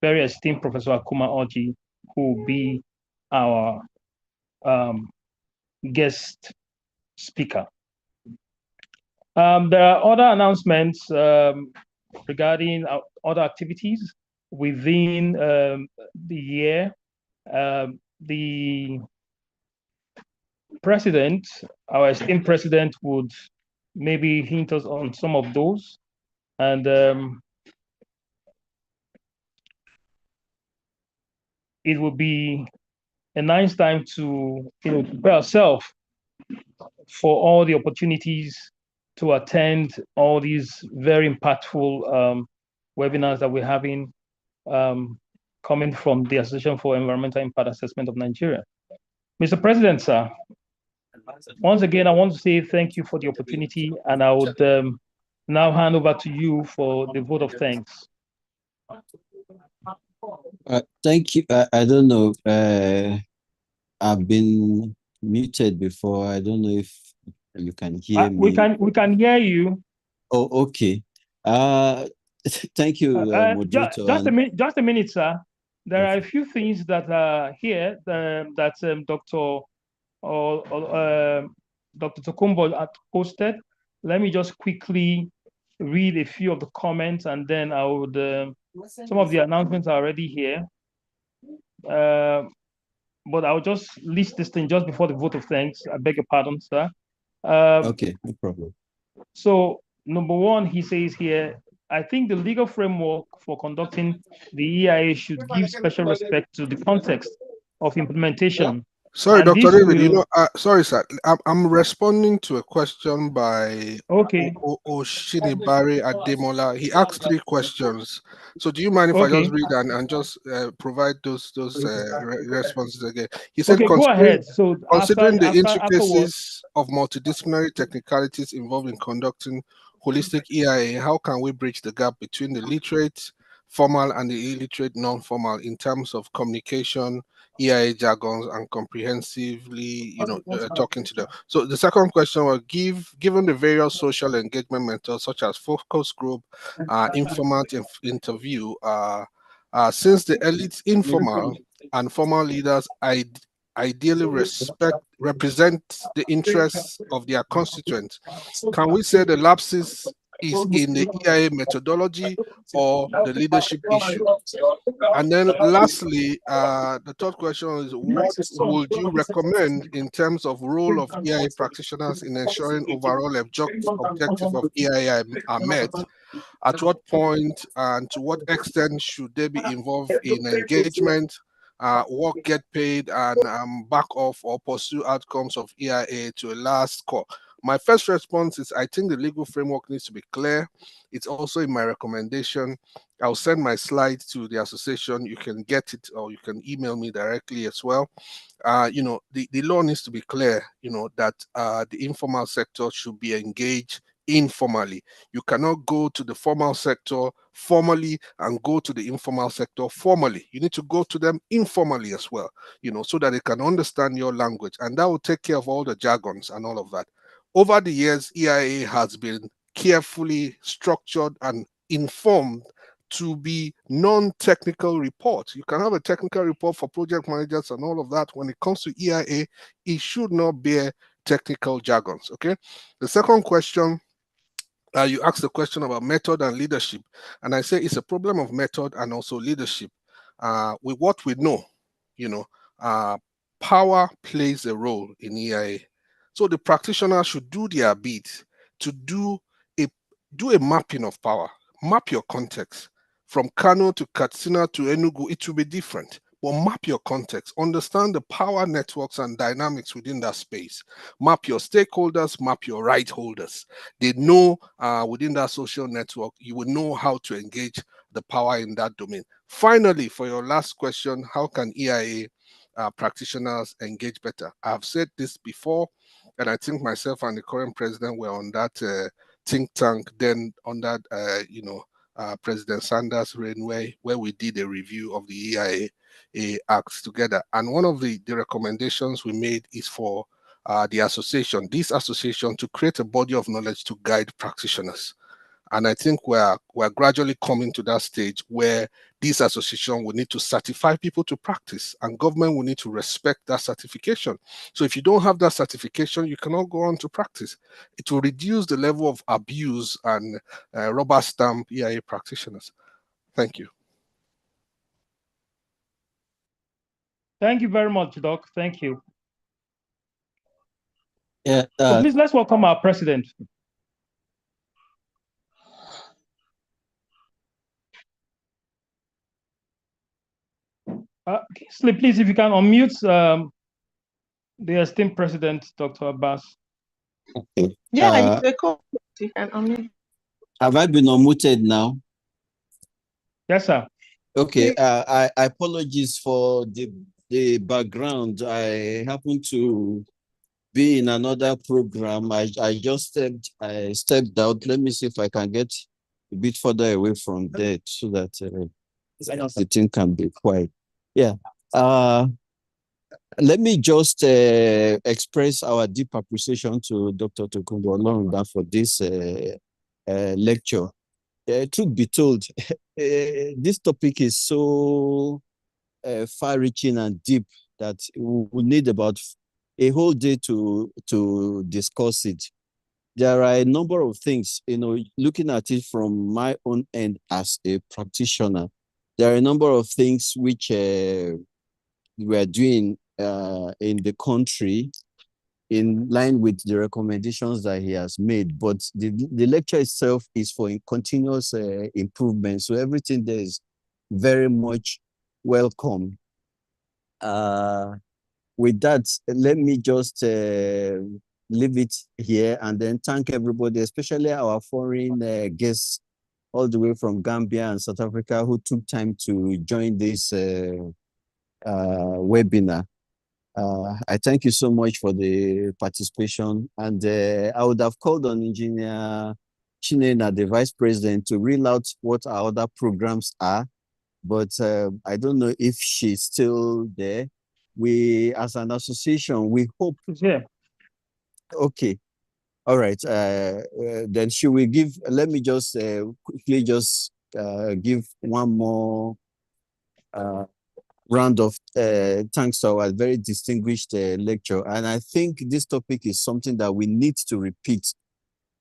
Speaker 3: very esteemed Professor Akuma Aoji, who will be our guest speaker. There are other announcements regarding other activities within the year. The president, our esteemed president, would maybe hint us on some of those. And it will be a nice time to prepare ourselves for all the opportunities to attend all these very impactful webinars that we're having coming from the Association for Environmental Impact Assessment of Nigeria. Mr. President, sir, once again, I want to say thank you for the opportunity, and I would now hand over to you for the vote of thanks.
Speaker 2: Thank you. I don't know. I've been muted before. I don't know if you can hear me.
Speaker 3: We can hear you.
Speaker 2: Oh, okay. Thank you, moderator.
Speaker 3: Just a minute, sir. There are a few things that are here that Dr. Tokumbo had posted. Let me just quickly read a few of the comments, and then I would. Some of the announcements are already here, but I'll just list this thing just before the vote of thanks. I beg your pardon, sir.
Speaker 2: Okay, no problem.
Speaker 3: So, number one, he says here, I think the legal framework for conducting the EIA should give special respect to the context of implementation.
Speaker 1: Sorry, Dr. David, sorry, sir. I'm responding to a question by Oshinibari Ademola. He asked 3 questions. So do you mind if I just read and just provide those responses again? He said,
Speaker 3: go ahead. So
Speaker 1: considering the intricacies of multidisciplinary technicalities involved in conducting holistic EIA, how can we bridge the gap between the literate, formal, and the illiterate, non-formal in terms of communication, EIA jargons, and comprehensively, talking to them? So the second question was, given the various social engagement methods such as focus group, informal interview, since the elite informal and formal leaders ideally represent the interests of their constituents, can we say the lapses is in the EIA methodology or the leadership issue? And then lastly, the third question is, what would you recommend in terms of role of EIA practitioners in ensuring overall objectives of EIA are met? At what point and to what extent should they be involved in engagement, work, get paid, and back off or pursue outcomes of EIA to a last call? My first response is, I think the legal framework needs to be clear. It's also in my recommendation. I'll send my slides to the association. You can get it, or you can email me directly as well. The law needs to be clear, that the informal sector should be engaged informally. You cannot go to the formal sector formally and go to the informal sector formally. You need to go to them informally as well, so that they can understand your language, and that will take care of all the jargons and all of that. Over the years, EIA has been carefully structured and informed to be non-technical reports. You can have a technical report for project managers and all of that. When it comes to EIA, it should not bear technical jargons, okay? The second question, you asked the question about method and leadership, and I say it's a problem of method and also leadership. With what we know, power plays a role in EIA. So the practitioner should do their bit to do a mapping of power. Map your context. From Kano to Katsina to Enugu, it will be different. But map your context. Understand the power networks and dynamics within that space. Map your stakeholders, map your right holders. They know within that social network, you will know how to engage the power in that domain. Finally, for your last question, how can EIA practitioners engage better? I've said this before, and I think myself and the current president were on that think tank then on that, President Sanders' reign, where we did a review of the EIA acts together. And one of the recommendations we made is for this association to create a body of knowledge to guide practitioners. And I think we're gradually coming to that stage where this association will need to certify people to practice, and government will need to respect that certification. So if you don't have that certification, you cannot go on to practice. It will reduce the level of abuse and rubber stamp EIA practitioners. Thank you.
Speaker 3: Thank you very much, Doc. Thank you.
Speaker 2: Yeah.
Speaker 3: So please, let's welcome our president. Please, if you can unmute the esteemed president, Dr. Abbas.
Speaker 2: Okay.
Speaker 6: Yeah, you can unmute.
Speaker 2: Have I been unmuted now?
Speaker 3: Yes, sir.
Speaker 2: Okay, I apologies for the background. I happen to be in another program. I just stepped out. Let me see if I can get a bit further away from there so that the thing can be quiet. Yeah. Let me just express our deep appreciation to Dr. Tokunbo Olorunda for this lecture. Truth be told, this topic is so far-reaching and deep that we need about a whole day to discuss it. There are a number of things, looking at it from my own end as a practitioner, there are a number of things which we are doing in the country in line with the recommendations that he has made. But the lecture itself is for continuous improvement. So everything there is very much welcome. With that, let me just leave it here and then thank everybody, especially our foreign guests all the way from Gambia and South Africa who took time to join this webinar. I thank you so much for the participation, and I would have called on Engineer Chinena, the Vice President, to reel out what our other programs are, but I don't know if she's still there. We, as an association, we hope.
Speaker 3: Yeah.
Speaker 2: Okay. All right. Then should we give, let me just quickly just give one more round of thanks to our very distinguished lecturer. And I think this topic is something that we need to repeat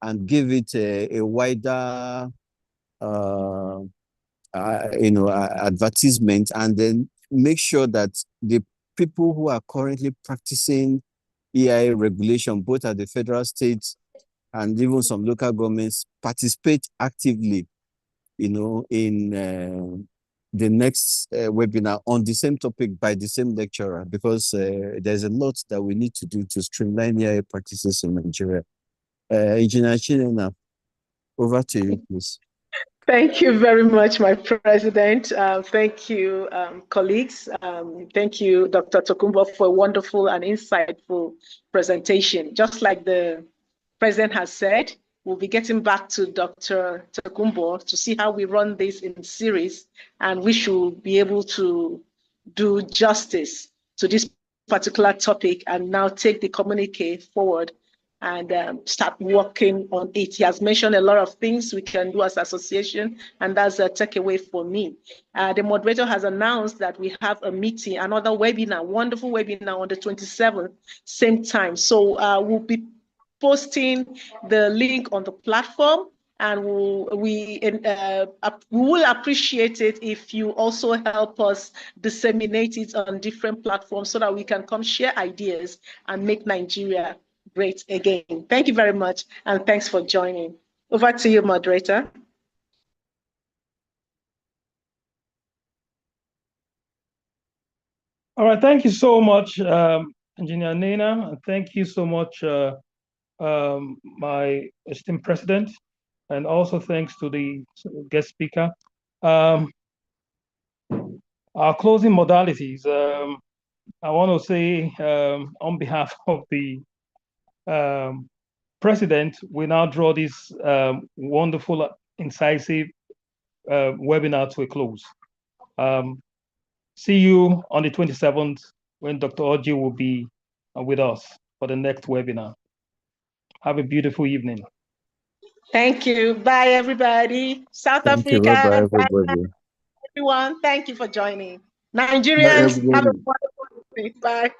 Speaker 2: and give it a wider, advertisement, and then make sure that the people who are currently practicing EIA regulation, both at the federal, state, and even some local governments, participate actively, in the next webinar on the same topic by the same lecturer, because there's a lot that we need to do to streamline EIA practices in Nigeria. Engineer Chinena, over to you, please.
Speaker 6: Thank you very much, my president. Thank you, colleagues. Thank you, Dr. Tokunbo, for a wonderful and insightful presentation. Just like the president has said, we'll be getting back to Dr. Tokunbo to see how we run this in series, and we should be able to do justice to this particular topic and now take the communique forward and start working on it. He has mentioned a lot of things we can do as association, and that's a takeaway for me. The moderator has announced that we have a meeting, another webinar, wonderful webinar on the 27th, same time. So we'll be posting the link on the platform, and we will appreciate it if you also help us disseminate it on different platforms so that we can come share ideas and make Nigeria great again. Thank you very much, and thanks for joining. Over to you, moderator.
Speaker 3: All right, thank you so much, Engineer Nena, and thank you so much, my esteemed president, and also thanks to the guest speaker. Our closing modalities. I want to say on behalf of the president, we now draw this wonderful, incisive webinar to a close. See you on the 27th when Dr. Oji will be with us for the next webinar. Have a beautiful evening.
Speaker 6: Thank you. Bye, everybody. South Africa.
Speaker 2: Bye, everybody.
Speaker 6: Everyone, thank you for joining. Nigerians, have a wonderful evening. Bye.